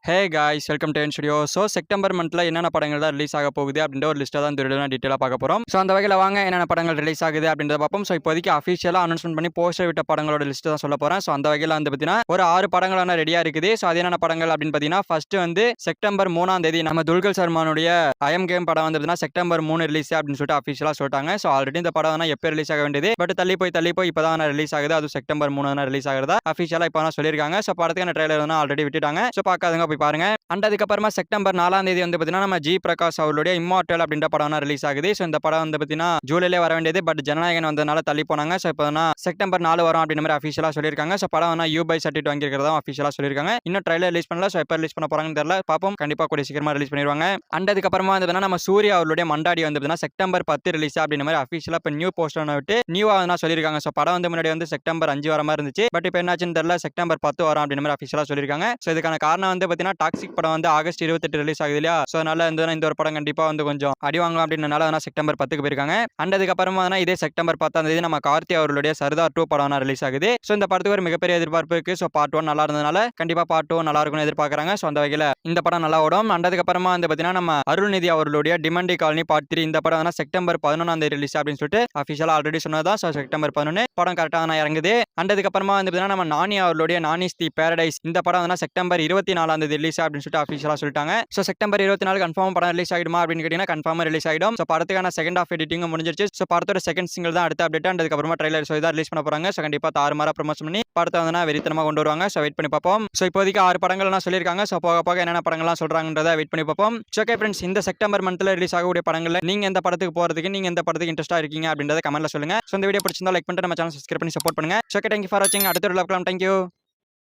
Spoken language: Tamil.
Hey guys welcome to studio. So September மந்த்ல என்னென்ன படங்கள் தான் ரிலீஸ் ஆக போகுது அப்படின்ற ஒரு லிஸ்ட்டை தான் இந்த வீடியோவில் டீட்டெயிலாக பார்க்க போகிறோம். ஸோ அந்த வகையில் வாங்க என்னென்ன படங்கள் ரிலீஸ் ஆகுது அப்படின்றத பார்ப்போம். ஸோ இப்போதைக்கு அஃபிஷியலாக அனௌன்ஸ்மெண்ட் பண்ணி போஸ்டர் விட்ட படங்களோட லிஸ்ட்டு தான் சொல்ல போகிறேன். ஸோ அந்த வகையில் வந்து பார்த்தீங்கன்னா ஒரு 6 படங்களான ரெடியாக இருக்குது. ஸோ அது என்னென்ன படங்கள் அப்படின்னு பார்த்தீங்கன்னா ஃபர்ஸ்ட் வந்து செப்டம்பர் 3ஆம் தேதி நம்ம துல்கர் சல்மானுடைய ஐஎம் கேம் படம் வந்து பார்த்தீங்கன்னா செப்டம்பர் 3 ரிலீஸ் அப்படின்னு சொல்லிட்டு அஃபிஷியலாக சொல்லிட்டாங்க. ஸோ ஆல்ரெடி இந்த படம் எப்போ ரிலீஸ் ஆக வேண்டியது பட் தள்ளி போய் இப்போ தான் ரிலீஸ் ஆகுது. அது செப்டம்பர் 3 ரிலீஸ் ஆகுறதா அஃபிஷியலாக இப்போ தான் சொல்லியிருக்காங்க. ஸோ படத்துக்கான ட்ரெய்லர் வந்து ஆல்ரெடி விட்டுட்டாங்க. ஸோ பார்க்காதவங்க போய் பாருங்க. அண்ட் அதுக்கப்புறமா செப்டம்பர் 4ஆம் தேதி வந்து பார்த்தீங்கன்னா நம்ம ஜி பிரகாஷ் அவருடைய இம்மார்டல் அப்படின்ற படம் ரிலீஸ் ஆகுது. ஸோ இந்த படம் வந்து பார்த்தீங்கன்னா ஜூலைலே வர வேண்டியது பட் ஜனநாயகன் வந்ததுனால தள்ளி போனாங்க. ஸோ இப்போ செப்டம்பர் 4 வரும் அப்படின்ற மாதிரி அஃபிஷியலாக சொல்லியிருக்காங்க. ஸோ படம் யூ/பை சர்டிஃபிகேட் வாங்கியிருக்கிறதா அஃபிஷியலாக சொல்லியிருக்காங்க. இன்னும் ட்ரைலர் ரிலீஸ் பண்ணல. ஸோ எப்போ ரிலீஸ் பண்ண போறாங்கன்னு தெரியல. பார்ப்போம். கண்டிப்பாக கூடிய சீக்கிரமா ரிலீஸ் பண்ணிடுவாங்க. அண்ட் அதுக்கப்புறமா வந்து நம்ம சூர்யா அவருடைய மண்டாடி வந்து பார்த்தீங்கன்னா செப்டம்பர் 10 ரிலீஸ் அப்படின்ற மாதிரி அஃபிஷியலாக இப்போ நியூ போஸ்டர் விட்டு நியூவா வந்து சொல்லியிருக்காங்க. ஸோ படம் வந்து முன்னாடி வந்து செப்டம்பர் 5 வர மாதிரி இருந்துச்சு. பட் இப்போ என்னாச்சுன்னு தெரியல. செப்டம்பர் 10 வரும் அப்படின்ற மாதிரி அஃபிஷியலாக சொல்லியிருக்காங்க. ஸோ இதுக்கான காரணம் வந்து பார்த்தீங்கன்னா டாக்ஸிக் படம் வந்து ஆகஸ்ட் 28 ரிலீஸ் ஆகுது இல்லையா. ஸோ அதனால இந்த ஒரு படம் கண்டிப்பா வந்து கொஞ்சம் அடி வாங்கலாம் அப்படின்றனால செப்டம்பர் 10க்கு போயிருக்காங்க. அண்ட் அதுக்கப்புறமா இதே செப்டம்பர் 10ஆம் தேதி நம்ம கார்த்தி அவர்களுடைய சர்தார் 2 படம் ரிலீஸ் ஆகுது. ஸோ இந்த படத்துக்கு ஒரு மிகப்பெரிய எதிர்பார்ப்பு இருக்கு. ஸோ பார்ட் 1 நல்லா இருந்ததுனால கண்டிப்பா பார்ட் 2 நல்லா இருக்கும்னு எதிர்பார்க்கறாங்க. ஸோ அந்த வகையில இந்த படம் நல்லா ஓடும். அண்ட் அதுக்கப்புறமா வந்து பார்த்தீங்கன்னா நம்ம அருள்நிதி அவர்களுடைய டிமண்டி காலனி பார்ட் 3 இந்த படம் செப்டம்பர் 11ஆம் தேதி ரிலீஸ் அப்படின்னு சொல்லிட்டு அஃபிஷியலா ஆல்ரெடி சொன்னதா. ஸோ செப்டம்பர் 11 படம் கரெக்டாக இறங்குது. அண்ட் அதுக்கப்புறமா வந்து பார்த்தீங்கன்னா நம்ம நானி அவர்களுடைய நானிஸ் தி பேரடைஸ் இந்த படம் செப்டம்பர் 24ஆம் தேதி ரிலீஸ் அப்படின்னு சொல்லிட்டு அஃபிஷியலா சொல்லிட்டாங்க. ஸோ செப்டம்பர் 24 கன்ஃபார்ம் படம் ரிலீஸ் ஆகிடுமா அப்படின்னு கேட்டீங்கன்னா கன்ஃபார்மா ரிலீஸ் ஆகிடும். ஸோ படத்துக்கான செகண்ட் ஆஃப் எடிட்டிங் முடிஞ்சிருச்சு. ஸோ படத்தோட செகண்ட் சிங்கிள் தான் அடுத்த அப்டேட். அண்ட் அதுக்கப்புறமா ட்ரைலர் ஸோ இதான் ரிலீஸ் பண்ண போறாங்க. ஸோ கண்டிப்பா தாறுமாறா ப்ரமோஷன் பண்ணி படத்தை வெறித்தனமா கொண்டு வருவாங்க. ஸோ வெயிட் பண்ணி பார்ப்போம். ஸோ இப்போதைக்கு 6 படங்கள்லாம் சொல்லியிருக்காங்க. ஸோ போக போக என்னென்ன படங்கள்லாம் சொல்றாங்கன்றதை வெயிட் பண்ணி பார்ப்போம். ஓகே ஃப்ரெண்ட்ஸ், இந்த செப்டம்பர் மந்த்ல ரிலீஸ் ஆகக்கூடிய படங்கள்ல நீங்க எந்த படத்துக்கு போறதுக்கு நீங்க எந்த படத்துக்கு இன்ட்ரெஸ்டா இருக்கீங்க அப்படின்றத கமெண்ட்ல சொல்லுங்க. ஸோ இந்த வீடியோ பிடிச்சிருந்தா லைக் பண்ணிட்டு நம்ம சேனல் சப்ஸ்கிரைப் பண்ணி சப்போர்ட் பண்ணுங்க. ஓகே, தேங்க்யூ ஃபார் வாட்சிங். அடுத்த வீடியோல பார்க்கலாம். தேங்க்யூ.